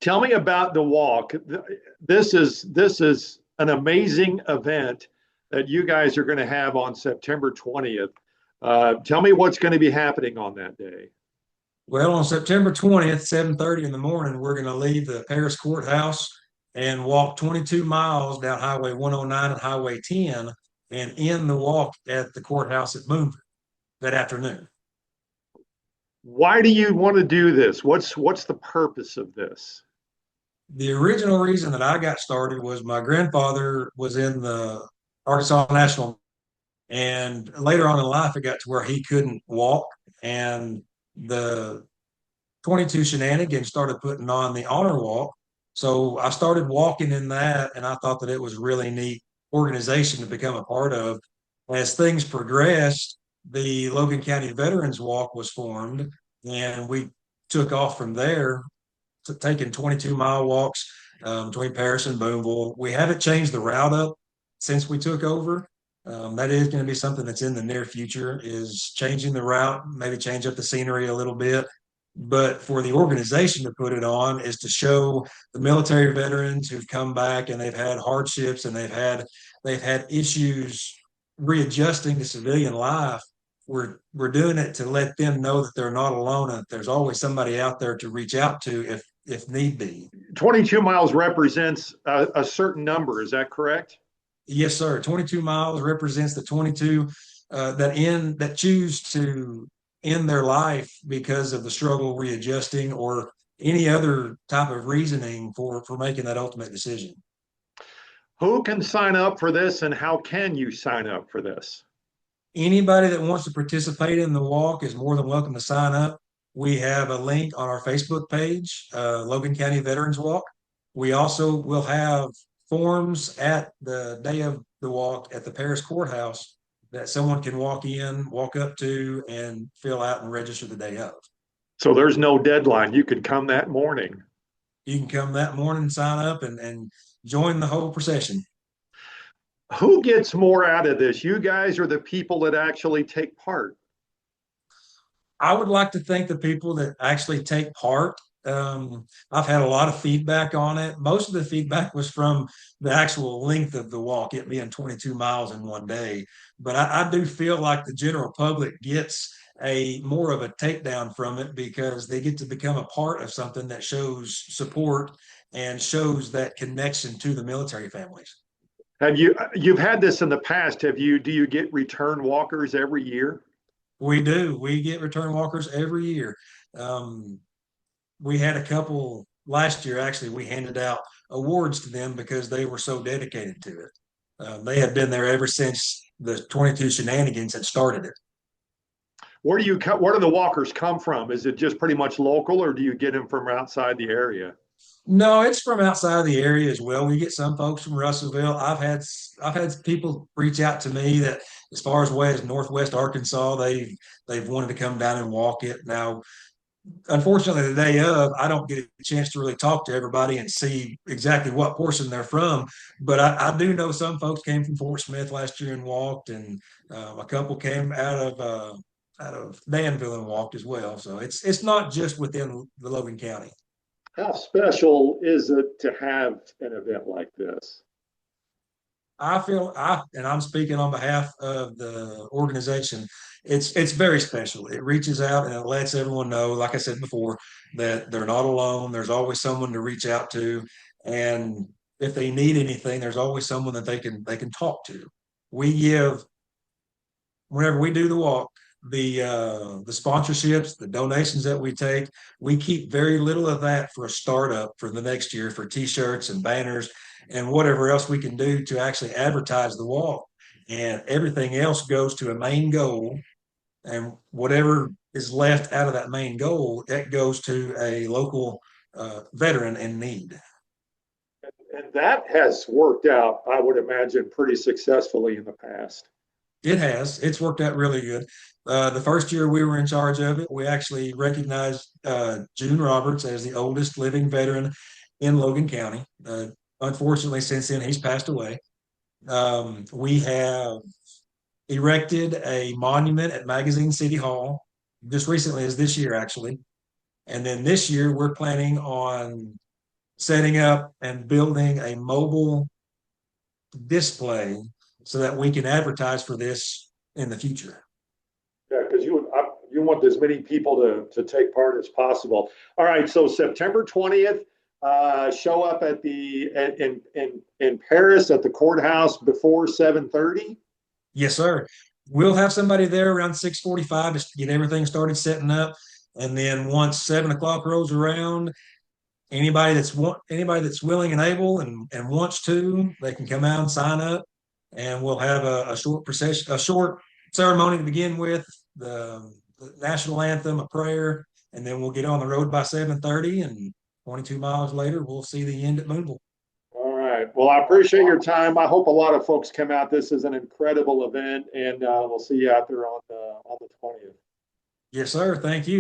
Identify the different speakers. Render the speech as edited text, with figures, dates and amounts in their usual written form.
Speaker 1: Tell me about the walk. This is an amazing event that you guys are going to have on September 20th. Tell me what's going to be happening on that day.
Speaker 2: Well, on September 20th, 7:30 in the morning, we're going to leave the Parish Courthouse and walk 22 miles down Highway 109 and Highway 10 and end the walk at the courthouse at Booneville that afternoon.
Speaker 1: Why do you want to do this? What's the purpose of this?
Speaker 2: The original reason that I got started was my grandfather was in the Arkansas National, and later on in life, it got to where he couldn't walk, and the 22 shenanigans started putting on the honor walk. So I started walking in that, and I thought that it was really neat organization to become a part of. As things progressed, the Logan County Veterans Walk was formed, and we took off from there, taking 22-mile walks between Paris and Booneville. We haven't changed the route up since we took over. That is going to be something that's in the near future, is changing the route, maybe change up the scenery a little bit. But for the organization to put it on is to show the military veterans who've come back and they've had hardships and they've had issues readjusting to civilian life. We're doing it to let them know that they're not alone and that there's always somebody out there to reach out to if need be.
Speaker 1: 22 miles represents a certain number. Is that correct?
Speaker 2: Yes, sir. 22 miles represents the 22 that choose to end their life because of the struggle readjusting or any other type of reasoning for making that ultimate decision.
Speaker 1: Who can sign up for this and how can you sign up for this?
Speaker 2: Anybody that wants to participate in the walk is more than welcome to sign up. We have a link on our Facebook page, Logan County Veterans Walk. We also will have forms at the day of the walk at the Parish Courthouse that someone can walk up to, and fill out and register the day of.
Speaker 1: So there's no deadline. You can come that morning.
Speaker 2: You can come that morning, sign up, and join the whole procession.
Speaker 1: Who gets more out of this? You guys or the people that actually take part?
Speaker 2: I would like to thank the people that actually take part. I've had a lot of feedback on it. Most of the feedback was from the actual length of the walk, it being 22 miles in one day. But I do feel like the general public gets a more of a takedown from it because they get to become a part of something that shows support and shows that connection to the military families.
Speaker 1: You've had this in the past? Do you get return walkers every year?
Speaker 2: We do. We get return walkers every year. We had a couple last year. Actually, we handed out awards to them because they were so dedicated to it. They had been there ever since the 22 shenanigans had started it.
Speaker 1: Where do the walkers come from? Is it just pretty much local, or do you get them from outside the area?
Speaker 2: No, it's from outside of the area as well. We get some folks from Russellville. I've had people reach out to me that as far as away as Northwest Arkansas, they've wanted to come down and walk it. Now, unfortunately, the day of, I don't get a chance to really talk to everybody and see exactly what portion they're from. But I do know some folks came from Fort Smith last year and walked, and a couple came out of Danville and walked as well. So it's not just within the Logan County.
Speaker 1: How special is it to have an event like this?
Speaker 2: And I'm speaking on behalf of the organization. It's very special. It reaches out and it lets everyone know, like I said before, that they're not alone. There's always someone to reach out to, and if they need anything, there's always someone that they can talk to. We give Whenever we do the walk, the sponsorships, the donations that we take, we keep very little of that for a startup for the next year for t-shirts and banners and whatever else we can do to actually advertise the walk. And everything else goes to a main goal. And whatever is left out of that main goal, that goes to a local veteran in need.
Speaker 1: And that has worked out, I would imagine, pretty successfully in the past.
Speaker 2: It has. It's worked out really good. The first year we were in charge of it, we actually recognized June Roberts as the oldest living veteran in Logan County. Unfortunately, since then, he's passed away. We have erected a monument at Magazine City Hall just recently, as this year, actually. And then this year, we're planning on setting up and building a mobile display so that we can advertise for this in the future.
Speaker 1: Yeah, because you want as many people to take part as possible. All right, so September 20th, show up at in Paris at the courthouse before 7:30.
Speaker 2: Yes, sir. We'll have somebody there around 6:45 just to get everything started setting up. And then once 7 o'clock rolls around, anybody that's willing and able and wants to, they can come out and sign up, and we'll have a short procession, a short ceremony to begin with, the national anthem, a prayer, and then we'll get on the road by 7:30, and 22 miles later, we'll see the end at Booneville.
Speaker 1: All right. Well, I appreciate your time. I hope a lot of folks come out. This is an incredible event, and we'll see you out there on the 20th.
Speaker 2: Yes, sir. Thank you.